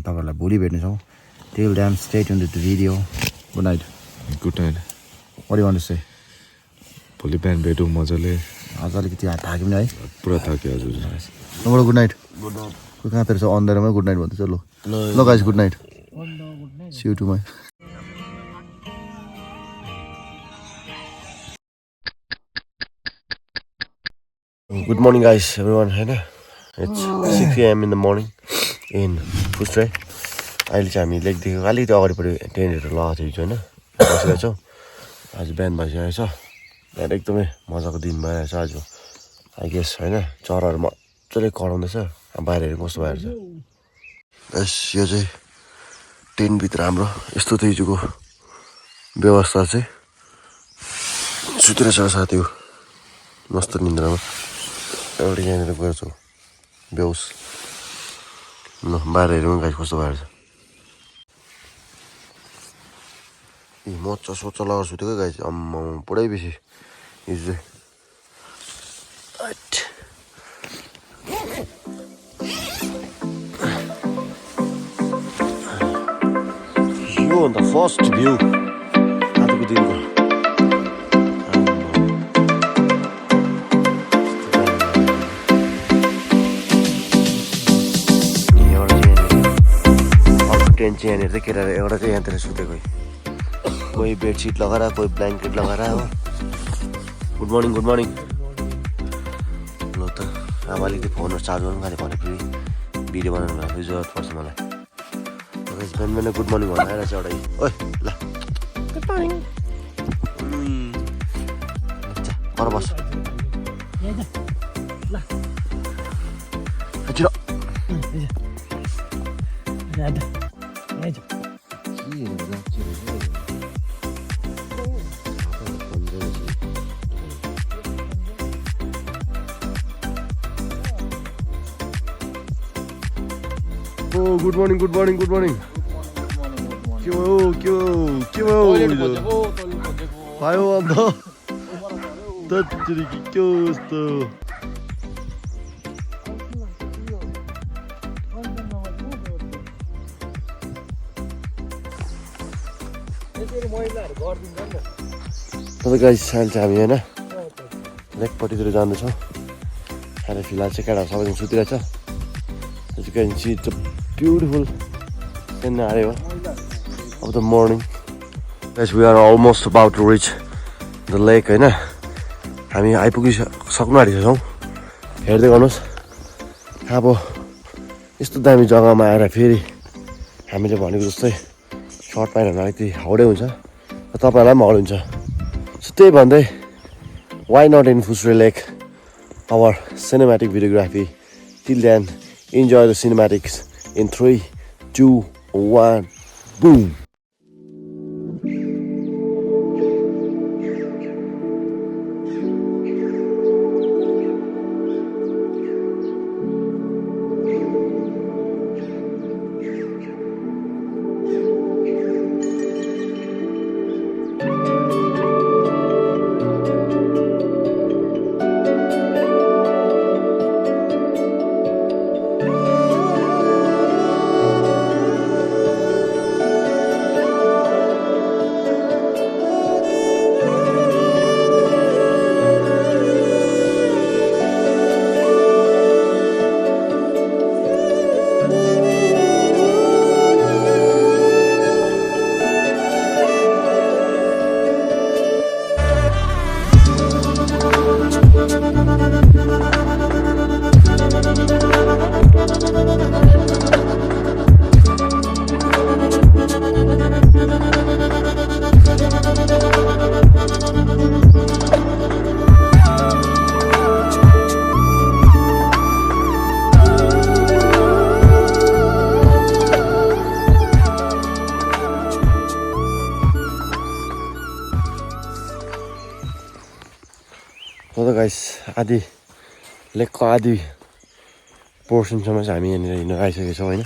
तपाईहरुलाई भोलि भेट्नेछौँ. Till then, stay tuned to the video. Good night. Good night. What do you want to say? भोलि बिहान भेटौँ मजाले. आज अलिकति थाक्यौँ नि है. पुरा थाक्यो हजुर. Number good night. Good night. को कहाँ तेरो अन्धारोमा गुड नाइट भन्दैछ ल. ल guys good night. See you tomorrow. Good morning guys everyone हैन. It's 6 AM in the morning in Fustre. अहिले चाहिँ हामी लेकदेखि अलिकति अगाडिपट्टि टेन्टहरू लगाएको थियो हैन. बसेको छौँ. आज बिहान भइसकेको छ. यहाँ एकदमै मजाको दिन भइरहेछ आज. आई गेस हैन चराहरू मजाले कराउँदैछ. बाहिर हेर्नु कस्तो भइरहेछ. बस यो चाहिँ टेन्टभित्र हाम्रो यस्तो थियो हिजोको व्यवस्था चाहिँ. सुतेर छ साथी मस्त निन्द्रामा. एउटा यहाँनिर गएर छौँ बेहोस. ल बाहिर हेरौँ गाइस कस्तो भइरहेछ. म चस्मा लगाएर सुतेको गाइस. अम्मा पुरै बेसी हिजो चाहिँ. यो अन्त फर्स्ट भ्यू आजको दिनको. टेन्ट चाहिँ यहाँनिर चाहिँ केटाहरू एउटा चाहिँ यहाँतिर सुतेको. कोही बेडसिट लगाएर कोही ब्ल्याङ्केट लगाएर हो. Good morning good morning. ल त अब अलिकति फोनहरू चार्ज गर्नु खालि भने फेरि भिडियो बनाउनु फेरि जरुरत पर्छ मलाई. बिहान बिहान गुड मर्निङ भन्नु आइरहेको छ एउटा. ओइ ल गुड मर्निङ. पर बस good morning good morning good morning. के भयो भयो अन्त तत्री के यस्तो. तपाईँ गाइस अहिले चाहिँ हामी होइन लेकपट्टितिर जाँदैछौँ. अहिले फिलहाल चाहिँ केटाहरू सबैजना सुतिरहेछ. As you can see, it's a beautiful scenario of the morning. Guys, we are almost about to reach the lake हैन. हामी आइपुगिसक्नु आँटेको छौँ. हेर्दै गर्नुहोस्. अब यस्तो दामी जग्गामा आएर फेरि हामीले भनेको जस्तै सर्ट प्यान्टहरू अलिकति हाउडै हुन्छ. तपाईँहरूलाई पनि हाउडै हुन्छ. सो त्यही भन्दै why not in Fustre Lake, our cinematic videography. Till then, enjoy the cinematics in 3, 2, 1, boom. So guys, आधी लेकको आधी पोर्सनसम्म चाहिँ हामी यहाँनिर हिँडेर आइसकेको छौँ होइन.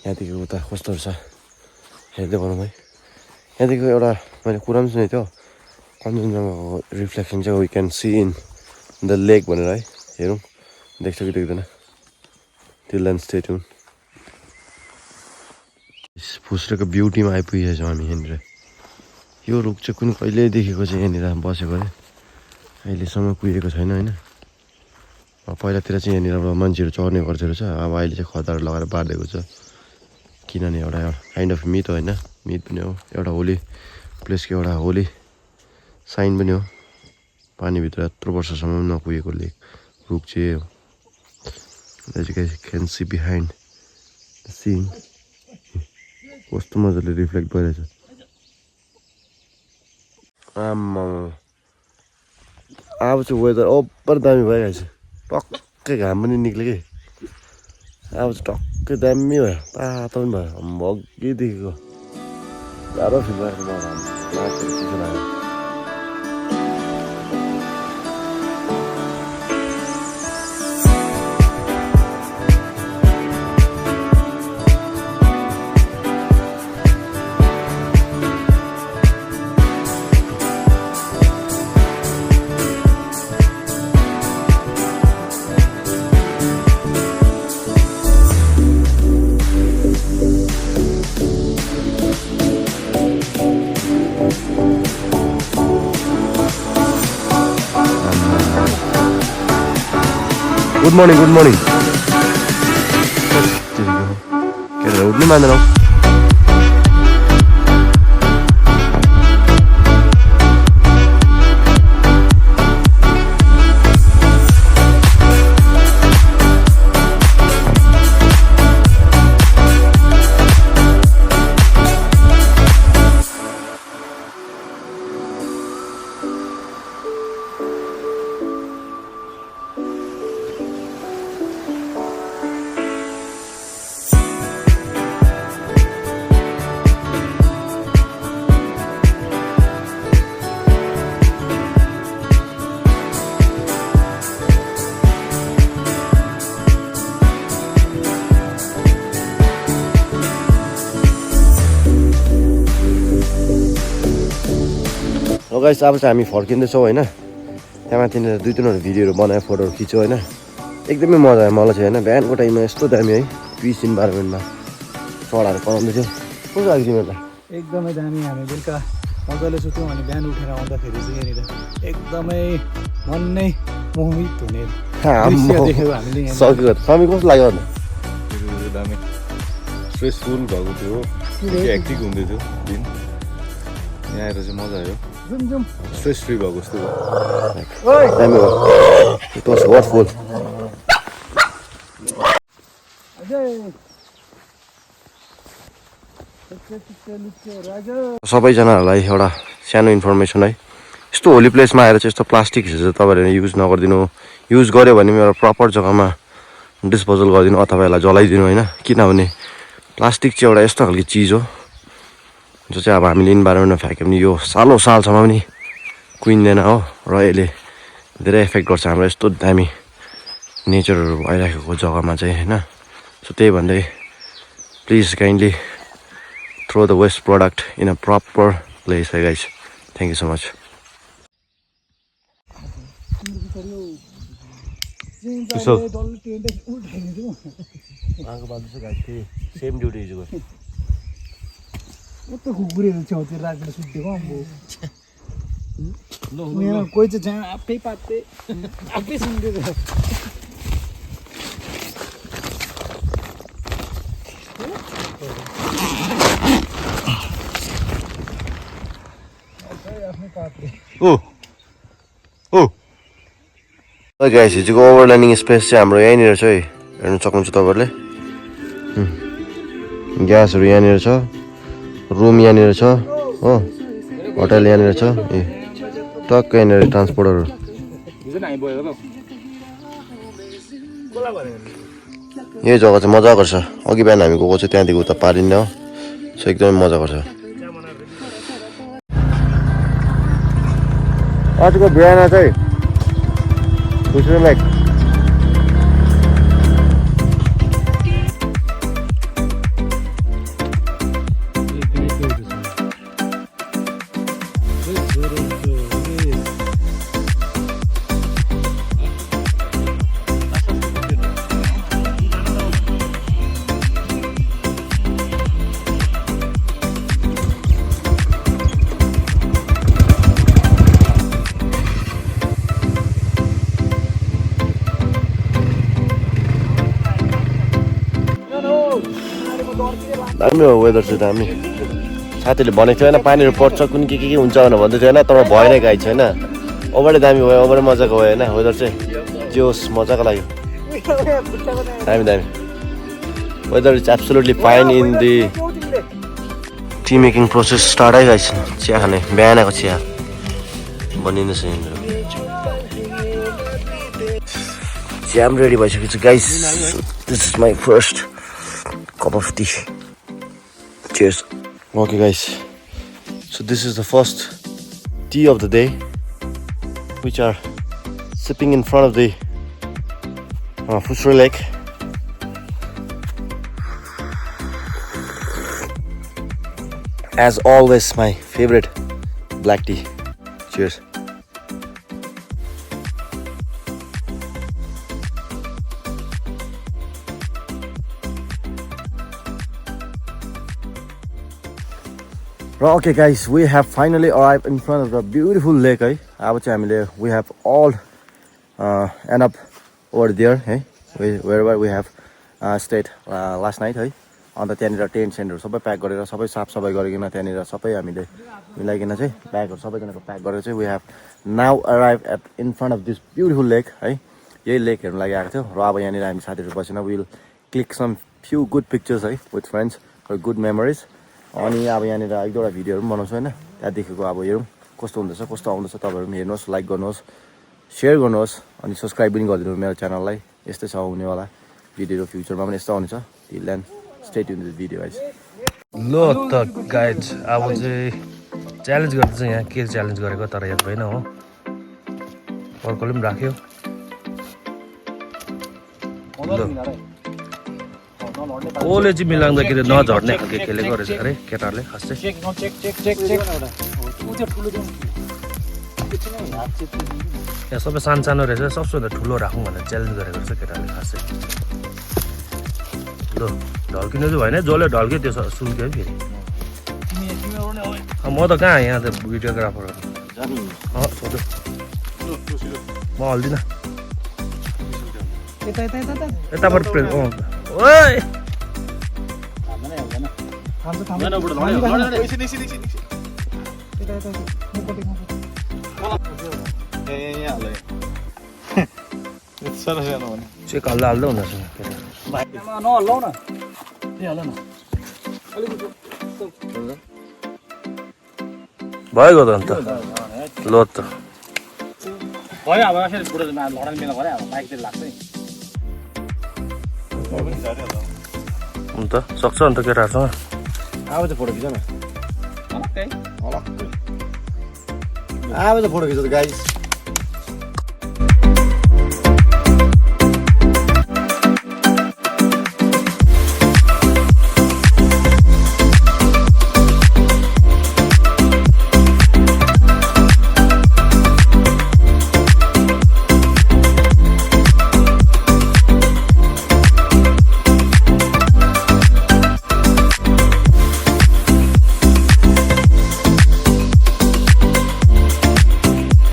यहाँदेखि उता कस्तो छ हेर्दै गरौँ है. यहाँदेखि एउटा मैले कुरा पनि सुनेको थियो कञ्चनजङ्घाको रिफ्लेक्सन चाहिँ we can see in the lake भनेर है. हेरौँ देख्छ कि देख्दैन. Till then stay tuned. फुस्रेको ब्युटीमा आइपुगेछौँ हामी यहाँनिर यो रुख चाहिँ कुनै कहिल्यै देखेको चाहिँ यहाँनिर बसेको है अहिलेसम्म कुहिएको छैन होइन पहिलातिर चाहिँ यहाँनिर अब मान्छेहरू चढ्ने गर्थ्यो रहेछ अब अहिले चाहिँ खदाहरू लगाएर बारिदिएको छ किनभने एउटा काइन्ड अफ मिथ होइन मिथ पनि हो एउटा होली प्लेसको एउटा होली साइन पनि हो पानीभित्र यत्रो वर्षसम्म नकुहिएको रुख चाहिँ हो As you guys can see behind the scene कस्तो मजाले रिफ्लेक्ट भइरहेछ आम्मा अब चाहिँ वेदर ओभर दामी भइरहेछ टक्कै घाम पनि निक्ल्यो कि अब चाहिँ टक्कै दामी भयो तातो पनि भयो अघिदेखिको साह्रो फिल भएको मलाई माथि चिसो लाग्यो Good morning, good morning. Kaya road naman ano? Guys अब चाहिँ हामी फर्किँदैछौँ होइन त्यहाँ माथिनिर 2-3 भिडियोहरू बनायो फोटोहरू खिच्यो होइन एकदमै मजा आयो मलाई चाहिँ होइन बिहानको टाइममा यस्तो दामी है पिस इन्भाइरोमेन्टमा चढाहरू कराउँदै थियो कस्तो लाग्यो तिमीहरूलाई एकदमै दामी हामी बेलुका मजाले सुत्यौँ अनि बिहान उठेर आउँदाखेरि चाहिँ यहाँनिर एकदमै मन नै मोहित हुने दृश्य देख्यौँ हामीले सक्यो समी कस्तो लाग्यो भन्दा दामी स्ट्रेसफुल भएको थियो हेक्टिक हुँदै थियो दिन यहाँ आएर चाहिँ मजा आयो स्ट्रेस फ्री भएको जस्तो दामी हो इट वाज वर्थफुल सबैजनाहरूलाई एउटा सानो इन्फर्मेसन है यस्तो होली प्लेसमा आएर चाहिँ यस्तो प्लास्टिक्सहरू चाहिँ तपाईँहरूले युज नगरिदिनु युज गऱ्यो भने पनि एउटा प्रपर जग्गामा डिस्पोजल गरिदिनु अथवा यसलाई जलाइदिनु होइन किनभने प्लास्टिक चाहिँ एउटा यस्तो खालको चिज हो जो चाहिँ अब हामीले इन्भाइरोमेन्टमा फ्याँक्यो भने यो सालसम्म पनि कुहिँदैन हो र यसले धेरै इफेक्ट गर्छ हाम्रो यस्तो दामी नेचरहरू भइराखेको जग्गामा चाहिँ होइन सो त्यही भन्दै please kindly throw the waste product in a proper place है guys thank you so much same duty कस्तो खुकुरीहरू छेउतिर राखेर सुत्दिएको यहाँ कोही चाहिँ जहाँ आफै पात्ते आफै सुन्दिएको गाइस हिजोको ओभरल्यान्डिङ स्पेस चाहिँ हाम्रो यहीँनिर छ है हेर्नु सक्नुहुन्छ तपाईँहरूले ग्यासहरू यहाँनिर छ रुम यहाँनिर छ हो होटल यहाँनिर छ ए टक्कै यहाँनिर ट्रान्सपोर्टहरू यही जग्गा चाहिँ मजा गर्छ अघि बिहान हामी गएको चाहिँ त्यहाँदेखि उता पारिन्न हो सो एकदमै मजा गर्छ आजको बिहान चाहिँ लाइक दामी हो वेदर चाहिँ दामी साथीले भनेको थियो होइन पानीहरू पर्छ कुन के हुन्छ भनेर भन्दै थियो होइन तर भएन गाई छैन ओभरै दामी भयो ओभरै मजाको भयो होइन वेदर चाहिँ जोस् मजाको लाग्यो दामी दामी weather is absolutely fine in the tea making process start आइरहेछ चिया खाने बिहानको चिया बनिँदैछ यहाँनिर चिया पनि रेडी भइसकेको छ guys this is my first cup of tea. Cheers. Okay guys, so this is the first tea of the day which are sipping in front of the Fusro Lake. As always, my favorite black tea. Cheers. Okay guys, we have finally arrived in front of the beautiful lake. We have all end up over there, wherever we have stayed last night. अन्त त्यहाँनिर tent सेन्टहरू सबै pack गरेर सबै साफसफाइ गरिकन त्यहाँनिर सबै हामीले मिलाइकन चाहिँ ब्यागहरू सबैजनाको प्याक गरेर चाहिँ we have now arrived at in front of this beautiful lake है यही लेक हेर्नु लागि आएको थियो र अब यहाँनिर हामी साथीहरू बसेन will click some few good pictures है with friends for good memories अनि अब यहाँनिर एक दुईवटा भिडियोहरू पनि बनाउँछु होइन त्यहाँदेखिको अब हेरौँ कस्तो हुँदैछ कस्तो आउँदैछ तपाईँहरू पनि हेर्नुहोस् लाइक गर्नुहोस् सेयर गर्नुहोस् अनि सब्सक्राइब पनि गरिदिनु मेरो च्यानललाई यस्तै छ हुनेवाला भिडियोहरू फ्युचरमा पनि यस्तो आउनेछ till then stay tuned to the video guys लो त गाइज अब चाहिँ च्यालेन्ज गर्दा चाहिँ यहाँ के च्यालेन्ज गरेको तर याद भएन हो अर्कोले पनि राख्यो ओले चाहिँ मिलाउँदाखेरि नझर्ने खालको केले गरेछ अरे केटाहरूले खास चाहिँ यहाँ सबै सानो सानो रहेछ सबैभन्दा ठुलो राखौँ भनेर च्यालेन्ज गरेको रहेछ केटाहरूले खास चाहिँ ल ढल्किनु चाहिँ भएन जसले ढल्क्यो त्यो सुल्क्यो है फेरि म त कहाँ यहाँ त भिडियोग्राफर सोध्यो म हल्दिनँ यताबाट ओइ चेक हाल्दा हाल्दा हुँदैछ नहल्लाउ न हाल न भयो त अन्त ल त भयो अब यसरी बुढो लडाइँ मेला गरे अब बाइकतिर लाग्छ नि अन्त सक्छ अन्त केटाहरूसँग अब चाहिँ फोटो खिच न अब चाहिँ फोटो खिच गाइस